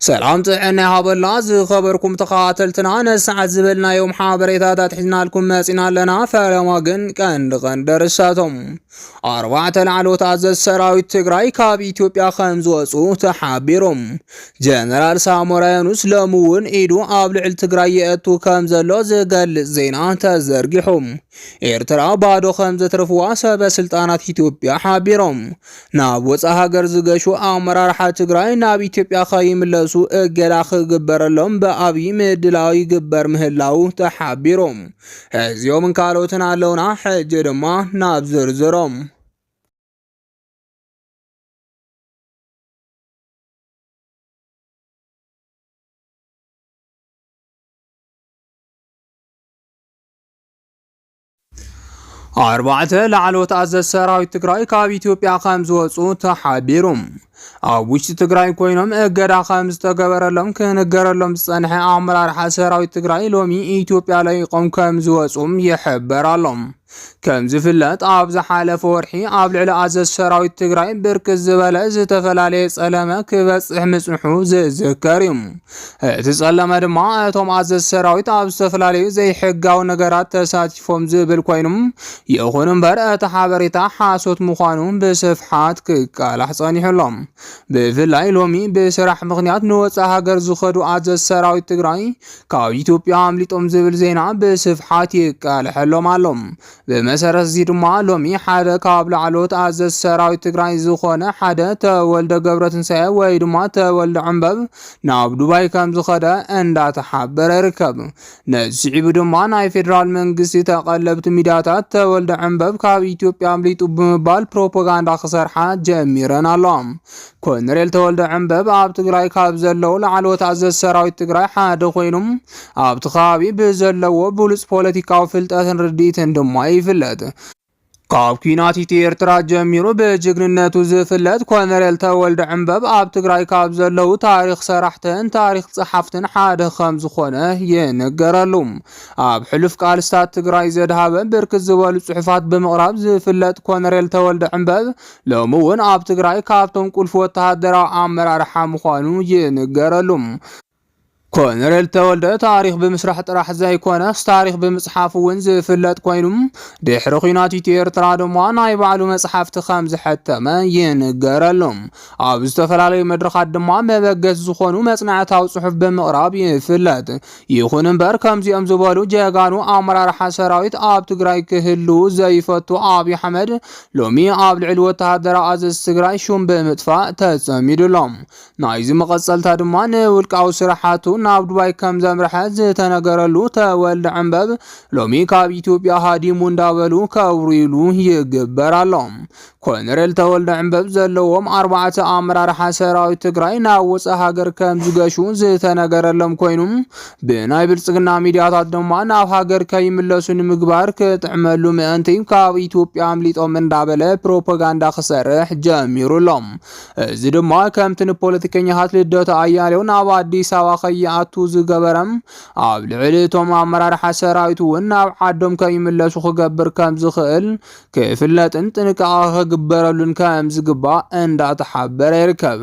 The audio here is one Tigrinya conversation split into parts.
سلام طعنا هابلا خبركم تقاتلتنا نسعد زبلنا يوم حابريتات حزنا لكم ماسينا لنا فلماقن قند درساتهم 4 لعلوت عزز سراويت تግራይ ካብ ኢትዮጵያ ከምዝወጹ ተሓቢሮም ጀነራል ሳሞራ የኑስ ለሙውን ኢዱ ኣብ ልዕል ትግራይ የእቱ ከም ዘሎ ዝገልጽ ዜና ተዘርጊሖም ኤርትራ ባዶ ከም ዘትርፍዋ ሰበስልጣናት ኢትዮጵያ ሓቢሮም ናብ ወጻኢ ሃገር ዝገሹ ኣመራርሓ ትግራይ ናብ ኢትዮጵያ ከይምለሱ እገዳ ክግበረሎም በአብይ ምድላዊ ግበር ምህላው ተሓቢሮም እዚኦም ካልኦትን ኣለውና ሕጂ ድማ ናብ ዝርዝሮም 4 لعلوت عزز سراويت تግራይ ካብ ኢትዮጵያ ከም ዝወጹ ተሓቢሮም ኣብ ውሽጢ ትግራይ ኮይኖም እገዳ ከም ዝተገበረሎም ክነገረሎም ዝጸንሐ ኣመራርሓ ሰራዊት ትግራይ ሎሚ ኢትዮጵያ ላይ ቆም ከም ዝወጹም ይሕበራሎም ከም ዝፍለጥ ኣብ ዝሓለፈ ወርሒ ኣብ ልዕሊ ኣዘዝ ሰራዊት ትግራይ ብርክት ዝበለ ዝተፈላለየ ጸለመ ክበጽሕ ምጽንሑ ዝዝከር እዩ እቲ ጸለመ ድማ እቶም ኣዘዝ ሰራዊት ኣብ ዝተፈላለዩ ዘይሕጋው ነገራት ተሳቲፎም ዝብል ኮይኖም ይኹን እምበር እቲ ሓበሬታ ሓሶት ምዃኑ ብስፍሓት ክቃላሕ ጸኒሑሎም ብፍላይ ሎሚ ብስራሕ ምኽንያት ንወጻኢ ሃገር ዝኸዱ ኣዘዝ ሰራዊት ትግራይ ካብ ኢትዮጵያ ኣምሊጦም ዝብል ዜና ብስፍሓት ይቃልሐሎም ኣሎም በመሰረት እዚ ድማ ሎሚ ሓደ ካብ ላዕሎት ኣዘዝ ሰራዊት ትግራይ ዝኾነ ሓደ ተወልደ ገብረትንሳኤ ወይ ድማ ተወልደ ዕንበብ ናብ ዱባይ ከም ዝኸደ እንዳተሓበረ ይርከብ ነዚዕቡ ድማ ናይ ፌደራል መንግስቲ ተቐለብቲ ሚድያታት ተወልደ ዕንበብ ካብ ኢትዮጵያ ኣምሊጡ ብምባል ፕሮፓጋንዳ ክሰርሓ ጀሚረን ኣለዎም ኮሎኔል ተወልደ ዕንበብ ኣብ ትግራይ ካብ ዘለው ላዕሎት ኣዘዝ ሰራዊት ትግራይ ሓደ ኮይኖም ኣብቲ ከባቢ ብዘለዎ ብሉጽ ፖለቲካዊ ፍልጠትን ርድኢትን ድማ ይፍለጥ ካብ ኩናት ኤርትራ ጀሚሩ በጅግንነቱ ዝፍለጥ ኮሎኔል ተወልደ ዕንበብ ኣብ ትግራይ ካብ ዘለው ታሪኽ ሰራሕትን ታሪኽ ጸሓፍትን ሓደ ከም ዝኾነ ይነገረሉ ኣብ ሕሉፍ ቃልስታት ትግራይ ዘድሃበ ብርክት ዝበሉ ጽሑፋት ብምቕራብ ዝፍለጥ ኮሎኔል ተወልደ ዕንበብ ሎሚ እውን ኣብ ትግራይ ካብቶም ቁልፍ ወተሃደራዊ ኣመራርሓ ምዃኑ ይነገረሉ ኮሎኔል ተወልደ ታሪኽ ብምስራሕ ጥራሕ ዘይኮነስ ታሪኽ ብምጽሓፍ እውን ዝፍለጥ ኮይኑ ድሕሪ ኩናት ኤርትራ ድማ ናይ ባዕሉ መጽሓፍቲ ከም ዝሐተመ ይነገረሉ ኣብ ዝተፈላለዩ መድረኻት ድማ መበገስ ዝኾኑ መጽናዕታዊ ጽሑፍ ብምቕራብ ይፍለጥ ይኹን እምበር ከምዚኦም ዝበሉ ጀጋኑ ኣመራርሓ ሰራዊት ኣብ ትግራይ ክህሉ ዘይፈቱ ኣብይ ኣሕመድ ሎሚ ኣብ ልዕሊ ወተሃደራዊ ኣዘዝ ትግራይ ሹም ብምጥፋእ ተጸሚዱሎም ናይዚ መቐጸልታ ድማ ንውልቃዊ ስራሓቱ ናብ ዱባይ ከም ዘምርሐ ዝተነገረሉ ተወልደ ዕንበብ ሎሚ ካብ ኢትዮጵያ ሃዲሙ እንዳበሉ ከብሪሉ ይግበራሎም ኮሎኔል ተወልደ ዕንበብ ዘለዎም 4 ኣመራርሓ ሰራዊት ትግራይ ናብ ወጻኢ ሃገር ከም ዝገሹ ዝተነገረሎም ኮይኖም ብናይ ብልጽግና ሚድያታት ድማ ናብ ሃገር ከይምለሱ ንምግባር ክጥዕመሉ ምእንቲ ካብ ኢትዮጵያ ኣምሊጦም እንዳበለ ፕሮፓጋንዳ ክሰርሕ ጀሚሩሎም እዚ ድማ ከምቲ ፖለቲከኛታት ልደቱ ኣያሌው ናብ ኣዲስ አበባ ከይኣቱ ዝገበረም ኣብ ልዕሊ እቶም ኣመራርሓ ሰራዊት እውን ናብ ዓዶም ከይምለሱ ክገብር ከም ዝኽእል ክፍለጥን ጥንቃቐ ክግበረሉን ከም ዝግባእ እንዳተሓበረ ይርከብ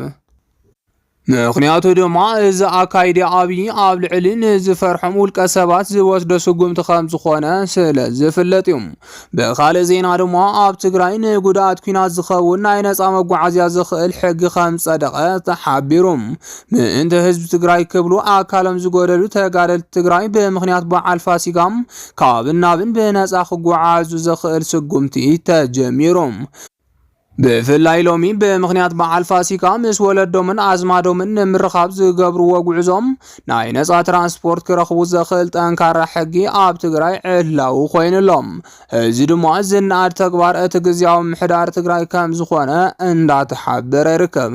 ምክንያቱ ድማ እዚ ኣካይዲ ኣብይ ኣብ ልዕሊ ንዝፈርሖም ውልቀ ሰባት ዝወስዶ ስጉምቲ ከም ዝኾነ ስለ ዝፍለጥ እዩ ብኻልእ ዜና ድማ ኣብ ትግራይ ንጉዳት ኩናት ዝኸውን ናይ ነፃ መጓዓዝያ ዝኽእል ሕጊ ከም ጸደቐ ተሓቢሩ ምእንቲ ህዝቢ ትግራይ ክብሉ ኣካሎም ዝጎደሉ ተጋደልቲ ትግራይ ብምክንያት በዓል ፋሲካም ካብን ናብን ብነፃ ክጓዓዙ ዝኽእል ስጉምቲ ተጀሚሩ ብፍላይ ሎሚ ብምክንያት በዓል ፋሲካ ምስ ወለዶምን ኣዝማዶምን ንምርኻብ ዝገብርዎ ጉዕዞም ናይ ነፃ ትራንስፖርት ክረኽቡ ዝኽእል ጠንካራ ሕጊ ኣብ ትግራይ ዕላው ኮይኑሎም እዚ ድማ ዝናኣድ ተግባር እቲ ግዝያዊ ምሕዳር ትግራይ ከም ዝኾነ እንዳተሓበረ ይርከብ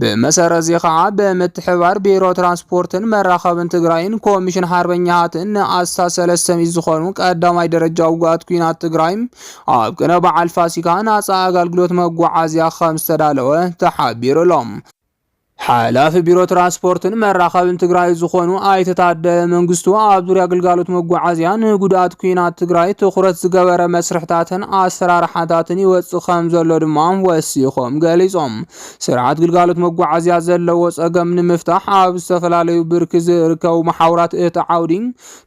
ብመሰረት እዚ ከዓ ብምትሕባር ቢሮ ትራንስፖርትን መራኸብን ትግራይን ኮሚሽን ሃርበኛታትን ንኣስታ 300 ዝኾኑ ቀዳማይ ደረጃ ውግኣት ኩናት ትግራይ ኣብ ቅነ በዓል ፋሲካ ነፃ ኣገልግሎት መጓዓዝያ ከም ዝተዳለወ ተሓቢሩሎም ሓላፊ ቢሮ ትራንስፖርትን መራኸብን ትግራይ ዝኾኑ ኣይተታደለ መንግስቱ ኣብ ዙርያ ግልጋሎት መጓዓዝያ ንጉድኣት ኩናት ትግራይ ትኹረት ዝገበረ መስርሕታትን ኣሰራርሓታትን ይወፅእ ከም ዘሎ ድማ ወሲኾም ገሊፆም። ስርዓት ግልጋሎት መጓዓዝያ ዘለዎ ፀገም ንምፍታሕ ኣብ ዝተፈላለዩ ብርኪ ዝርከቡ ማሕበራት እቲ ዓውዲ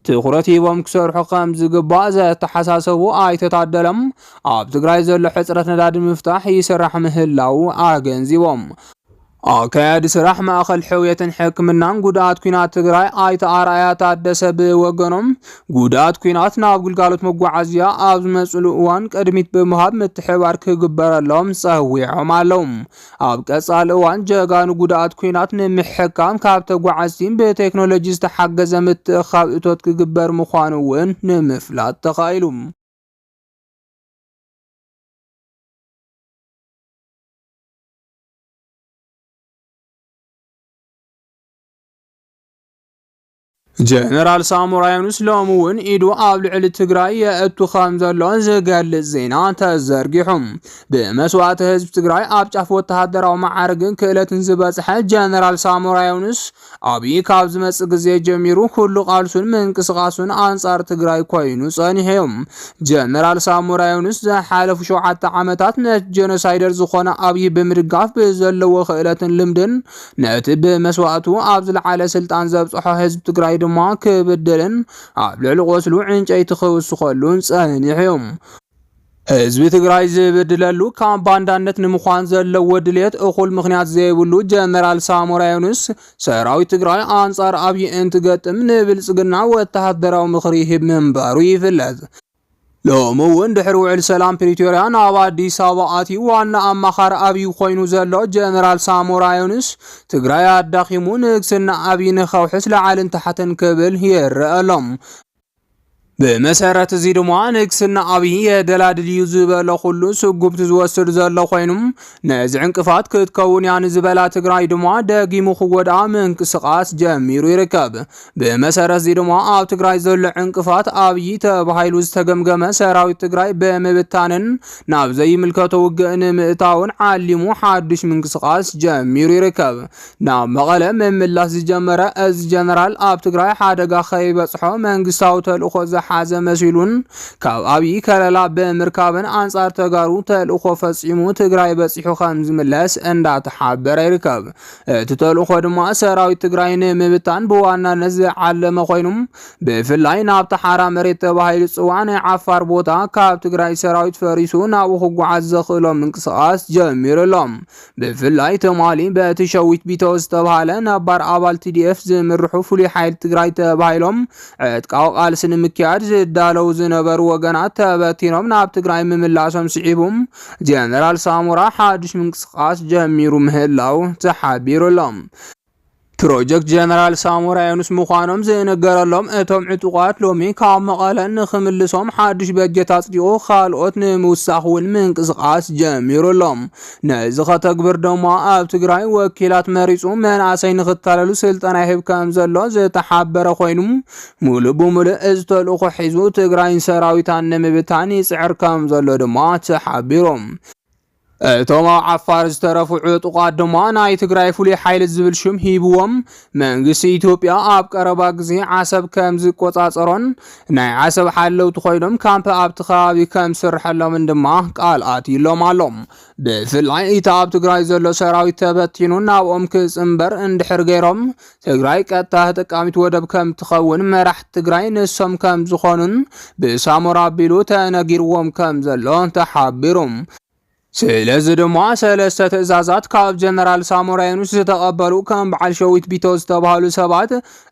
ትኹረት ሂቦም ክሰርሑ ከም ዝግባእ ዘተሓሳሰቡ ኣይተታደለም ኣብ ትግራይ ዘሎ ሕፅረት ነዳዲ ምፍታሕ ይስራሕ ምህላው ኣገንዚቦም። አካያድ ስራሕ ማእኸል ሕውየትን ሕክምናን ጉድኣት ኩናት ትግራይ ኣይተኣርኣያ ታደሰ ብወገኖም ጉድኣት ኩናት ናብ ግልጋሎት መጓዓዝያ ኣብ ዝመፅሉ እዋን ቅድሚት ብምሃብ ምትሕብባር ክግበረሎም ፀዊዖም ኣለዉ። ኣብ ቀፃሊ እዋን ጀጋኑ ጉድኣት ኩናት ንምሕካም ካብ ተጓዓዝቲ ብቴክኖሎጂ ዝተሓገዘ ምትእኻብ እቶት ክግበር ምዃኑ እውን ንምፍላጥ ተኻኢሉ። ጀነራል ሳሞራ ዩኑስ ሎሚ እውን ኢዱ ኣብ ልዕሊ ትግራይ የእቱ ከም ዘሎ ዝገልጽ ዜና ተዘርጊሑ። ብመስዋዕቲ ህዝቢ ትግራይ ኣብ ጫፍ ወተሃደራዊ ማዕርግን ክእለትን ዝበፅሐ ጀነራል ሳሞራ ዩኑስ ኣብይ ካብ ዝመጽእ ግዜ ጀሚሩ ኩሉ ቃልሱን ምንቅስቓሱን ኣንጻር ትግራይ ኮይኑ ጸኒሑ እዩ። ጀነራል ሳሞራ ዩኑስ ዝሓለፉ 7 ዓመታት ነቲ ጀኖሳይደር ዝኾነ ኣብይ ብምድጋፍ ብዘለዎ ክእለትን ልምድን ነቲ ብመስዋዕቱ ኣብ ዝለዓለ ስልጣን ዘብጽሖ ህዝቢ ትግራይ ድማ ክብድልን ኣብ ልዕሊ ቆስሉ ዕንጨይቲ ክውስኸሉን ጸኒሑ እዩ። ህዝቢ ትግራይ ዝብድለሉ ካብ ባንዳነት ንምዃን ዘለዎ ድሌት እኹል ምኽንያት ዘይብሉ ጀነራል ሳሞራ ዩኑስ ሰራዊት ትግራይ ኣንጻር ኣብይ እንትገጥም ንብልጽግና ወተሃደራዊ ምኽሪ ይህብ ምንባሩ ይፍለጥ። ሎሚ እውን ድሕሪ ውዕል ሰላም ፕሪቶርያ ናብ ኣዲስ ኣበባ ኣትዩ ዋና ኣማኻሪ ኣብይ ኮይኑ ዘሎ ጀነራል ሳሞራ ዩኑስ ትግራይ ኣዳኺሙ ንግስና ኣብይ ንኸውሕስ ላዕልን ታሕትን ክብል ይርአሎም። ብመሰረት እዚ ድማ ንግስና ኣብይ የደላድል እዩ ዝበሎ ኩሉ ስጉብቲ ዝወስድ ዘሎ ኮይኑ ነዚ ዕንቅፋት ክትከውን ያ ንዝበላ ትግራይ ድማ ደጊሙ ክጎድኣ ምንቅስቓስ ጀሚሩ ይርከብ። ብመሰረት እዚ ድማ ኣብ ትግራይ ዘሎ ዕንቅፋት ኣብይ ተባሂሉ ዝተገምገመ ሰራዊት ትግራይ ብምብታንን ናብ ዘይምልከቶ ውግእ ንምእታውን ዓሊሙ ሓድሽ ምንቅስቓስ ጀሚሩ ይርከብ። ናብ መቐለ ምምላስ ዝጀመረ እዚ ጀነራል ኣብ ትግራይ ሓደጋ ከይበፅሖ መንግስታዊ ተልእኮ ሓዘ መሲሉን ካብ ኣብይ ከለላ ብምርካብን አንጻር ተጋሩ ተልእኮ ፈጺሙ ትግራይ በፂሑ ከም ዝምለስ እንዳተሓበረ ይርከብ። እቲ ተልእኮ ድማ ሰራዊት ትግራይ ንምብታን ብዋናነት ዝዓለመ ኮይኑ ብፍላይ ናብ ተሓራ መሬት ተባሂሉ ዝፅዋዕ ናይ ዓፋር ቦታ ካብ ትግራይ ሰራዊት ፈሪሱ ናብኡ ክጓዓዝ ዘኽእሎ ምንቅስቓስ ጀሚሩሎም። ብፍላይ ተማሊ በቲ ሸዊት ቢተው ዝተባሃለ ነባር ኣባል TDF ዝምርሑ ፍሉይ ሓይሊ ትግራይ ተባሂሎም ዕጥቃዊ ቃልሲ ንምክያድ ዝዳለው ዝነበሩ ወገናት ተበቲኖም ናብ ትግራይ ምምላሶም ስዒቦም ጀነራል ሳሞራ ሓድሽ ምንቅስቓስ ጀሚሩ ምህላው ተሓቢሩሎም። ፕሮጀክት ጀነራል ሳሞራ ዩኑስ ምዃኖም ዝነገረሎም እቶም ዕጡቃት ሎሚ ካብ መቐለ ንኽምልሶም ሓድሽ በጀት ኣጽዲቑ ካልኦት ንምውሳኽ እውን ምንቅስቓስ ጀሚሩሎም። ነዚ ከተግብር ድማ ኣብ ትግራይ ወኪላት መሪፁ መናእሰይ ንኽተለሉ ስልጠና ይህብ ከም ዘሎ ዝተሓበረ ኮይኑ ሙሉእ ብሙሉእ እዚ ተልእኮ ሒዙ ትግራይን ሰራዊታን ንምብታን ይፅዕር ከም ዘሎ ድማ ተሓቢሮም። እቶም ኣብ ዓፋር ዝተረፉ ዕጡቃት ድማ ናይ ትግራይ ፍሉይ ሓይሊ ዝብል ሽም ሂብዎም መንግስቲ ኢትዮጵያ ኣብ ቀረባ ግዜ ዓሰብ ከም ዝቆፃፀሮን ናይ ዓሰብ ሓለውቲ ኮይኖም ካምፕ ኣብቲ ከባቢ ከም ዝስርሐሎምን ድማ ቃል ኣትዩሎም ኣሎም። ብፍላይ እቲ ኣብ ትግራይ ዘሎ ሰራዊት ተበቲኑ ናብኦም ክፅምበር እንድሕር ገይሮም ትግራይ ቀጥታ ተጠቃሚት ወደብ ከም ትኸውን መራሕቲ ትግራይ ንሶም ከም ዝኾኑን ብሳሞራ ኣቢሉ ተነጊርዎም ከም ዘሎ ተሓቢሮም። ስለዚ ድማ ሰለስተ ትእዛዛት ካብ ጀነራል ሳሞራ ዩኑስ ዝተቐበሉ ከም በዓል ሸዊት ቢተው ዝተባሃሉ ሰባት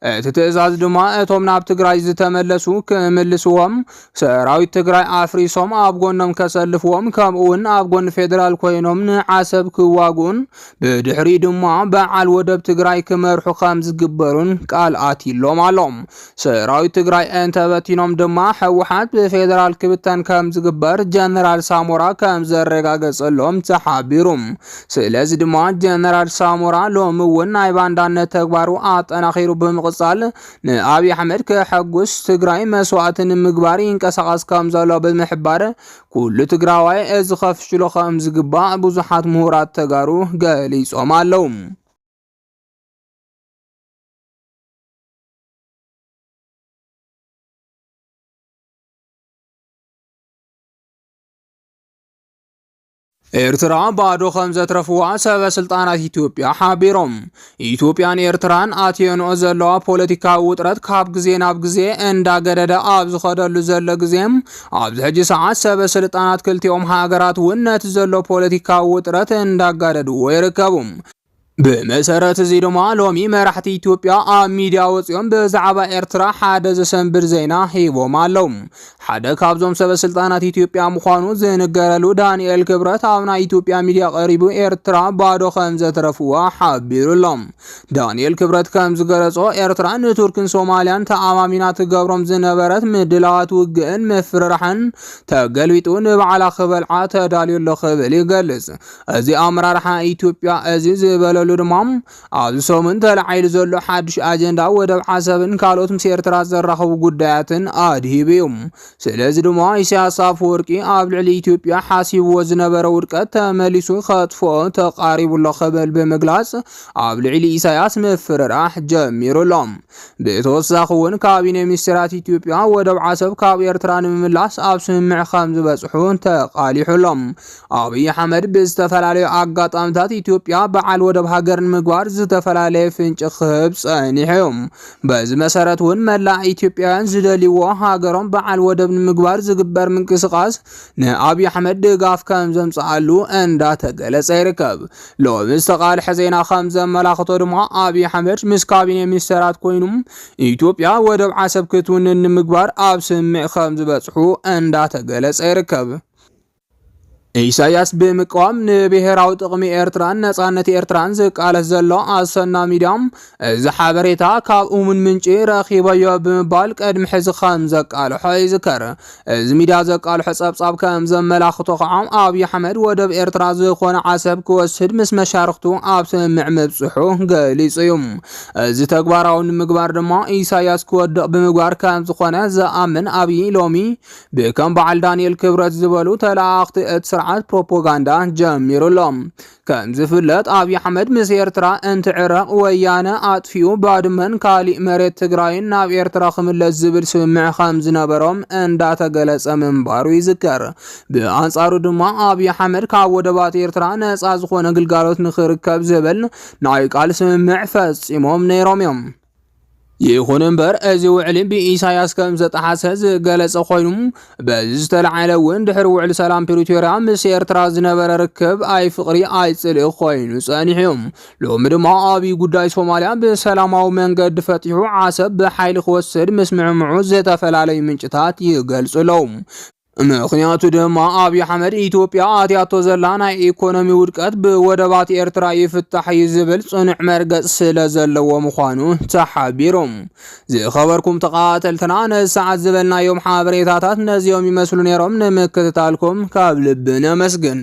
እቲ ትእዛዝ ድማ እቶም ናብ ትግራይ ዝተመለሱ ክምልስዎም ሰራዊት ትግራይ ኣፍሪሶም ኣብ ጎኖም ከሰልፍዎም ከምኡውን ኣብ ጎኒ ፌደራል ኮይኖም ንዓሰብ ክዋግኡን ብድሕሪ ድማ በዓል ወደብ ትግራይ ክመርሑ ከም ዝግበሩን ቃል ኣትዩሎም ኣሎም። ሰራዊት ትግራይ እንተበቲኖም ድማ ሕወሓት ብፌደራል ክብተን ከም ዝግበር ጀነራል ሳሞራ ከም ዘረጋገ ጸሎም ተሓቢሮም። ስለዚ ድማ ጀነራል ሳሞራ ሎሚ እውን ናይ ባንዳነት ተግባሩ ኣጠናኺሩ ብምቕጻል ንኣብይ ኣሕመድ ከሐጉስ ትግራይ መስዋዕቲ ንምግባር ይንቀሳቐስ ከም ዘሎ ብምሕባር ኩሉ ትግራዋይ እዚ ከፍሽሎ ከም ዝግባእ ብዙሓት ምሁራት ተጋሩ ገሊፆም ኣለዉ። ኤርትራ ባዶ ከም ዘትረፍዋ ሰበስልጣናት ኢትዮጵያ ሓቢሮም ኢትዮጵያን ኤርትራን ኣትየንኦ ዘለዋ ፖለቲካዊ ውጥረት ካብ ግዜ ናብ ግዜ እንዳገደደ ኣብ ዝኸደሉ ዘሎ ግዜም ኣብዚ ሕጂ ሰዓት ሰበስልጣናት ክልቲኦም ሃገራት እውን ነቲ ዘሎ ፖለቲካዊ ውጥረት እንዳጋደድዎ ይርከቡ። بمسارات زيدما لومي مراحة إثيوبيا ميديا وصيون بزعبا إرترا حدا زسنبر زينا هيبو مالوم حدا كابزوم سبب سلطانات إثيوبيا مخانو زين قرالو دانيال كبرت عونا إثيوبيا ميديا قريبو إرترا بادو خمزة رفوا حابيرو لهم دانيال كبرت كمز قرصو إرترا نتوركن سوماليان تعامامينات قبرم زنبرت مدلات وقن مفررحن تقلويتو نبعلا خبالعا تداليو اللو خبالي قلز ازي أمرارحا إثيوبيا ازي زبالو لدمام از سومن تلعيل زلو حدش اجندا ودب عصبن كالوت مسيرترا زرخو ጉዳያትን አድሂቢዮም ስለዚህ ደሞ ኢሳያስ አፈወርቂ ኣብ ልዕሊ ኢትዮጵያ ሓሲብ ወዝነበረ ውድቀት ተመሊሱ ከጥፎ ተቃሪቡሎ ኸበል በመግላጽ ኣብ ልዕሊ ኢሳያስ መፍረራህ ጀሚሩሎም በተወሳኺውን ካቢኔ ሚኒስትራት ኢትዮጵያ ወደብ ዓሰብ ካብ ኤርትራ ንምምላስ ኣብ ስምዕ ከም ዝበጽሑ ተቃሊሑሎም አብይ አህመድ ብዝተፈላለዩ አጋጣሚታት ኢትዮጵያ በዓል ወደብ ሀገርን ምግባር ዝተፈላለየ ፍንጭ ክህብ ጸኒሖም በዚ መሰረቱን መላ ኢትዮጵያውያን ዝደልይዎ ሀገሮም በዓል ወደብ ንምግባር ዝግበር ምንቅስቃስ ንአብይ አህመድ ድጋፍ ከም ዘምጽአሉ እንዳተገለጸ ይርከብ ሎሚ ዝተቃልሐ ዜና ከም ዘመላኽቶ ድማ አብይ አህመድ ምስ ካቢኔ ሚኒስትራት ኮይኑም ኢትዮጵያ ወደብ ዓሰብ ክትውን ንምግባር ኣብ ስምዕ ከም ዝበጽሑ እንዳተገለጸ ይርከብ ኢሳያስ በመቃወም ንብሔራዊ ጥቅሚ ኤርትራን ነጻነት ኤርትራን ዝቃለስ ዘሎ ኣሰና ሚድያም እዚ ሓበሬታ ካብ ኡምን ምንጪ ረኺበዮ ብምባል ቀድሚ ሕዚ ከም ዘቃልሖ ይዝከር እዚ ሚድያ ዘቃልሖ ጸብጻብ ከም ዘመላኽቶ ከዓ አብይ አህመድ ወደብ ኤርትራ ዝኾነ ዓሰብ ክወስድ ምስ መሻርክቱ ኣብ ስምዕ ምብጽሑ ገሊጹ እዩ እዚ ተግባራዊ ንምግባር ድማ ኢሳያስ ክወድቕ ብምግባር ከም ዝኾነ ዘኣምን አብይ ሎሚ ብከም በዓል ዳንኤል ክብረት ዝበሉ ተላእኽቲ እትስራ ፕሮፓጋንዳ ጀሚሩሎም ከም ዝፍለጥ አብይ አህመድ ምስ ኤርትራ እንትዕረቕ ወያነ አጥፊኡ ባድመን ካሊእ መሬት ትግራይን ናብ ኤርትራ ክምለስ ዝብል ስምዕ ከም ዝነበሮም እንዳተገለጸ ምንባሩ ይዝከር ብኣንጻሩ ድማ አብይ አህመድ ካብ ወደባት ኤርትራ ነጻ ዝኾነ ግልጋሎት ንኽርከብ ዝብል ናይ ቃል ስምዕ ፈጺሞም ነይሮም እዮም ይኹን እምበር እዚ ውዕሊ ብኢሳያስ ከም ዘጠሓሰ ዝገለጸ ኮይኑ በዚ ዝተለዓለውን ድሕሪ ውዕሊ ሰላም ፕሪቶሪያ ምስ ኤርትራ ዝነበረ ርክብ ኣይ ፍቕሪ ኣይ ጽልኢ ኮይኑ ጸኒሑ ሎሚ ድማ አብይ ጉዳይ ሶማልያ ብሰላማዊ መንገዲ ፈቲሑ ዓሰብ ብሓይሊ ክወስድ ምስ ምዕምዑ ዝተፈላለዩ ምንጭታት ይገልጹሎም ምክንያቱ ድማ አብይ አህመድ ኢትዮጵያ አትያቶ ዘላ ናይ ኢኮኖሚ ውድቀት ብወደባት ኤርትራ ይፍታሕ ይዝብል ጽኑዕ መርገጽ ስለ ዘለዎ ምዃኑ ተሓቢሮም ዝኸበርኩም ተቃተልትና ነሰዓት ዝበልናዮም ሓበሬታታት ነዚኦም ይመስሉ ነይሮም ንምክትታልኩም ካብ ልብና መስግን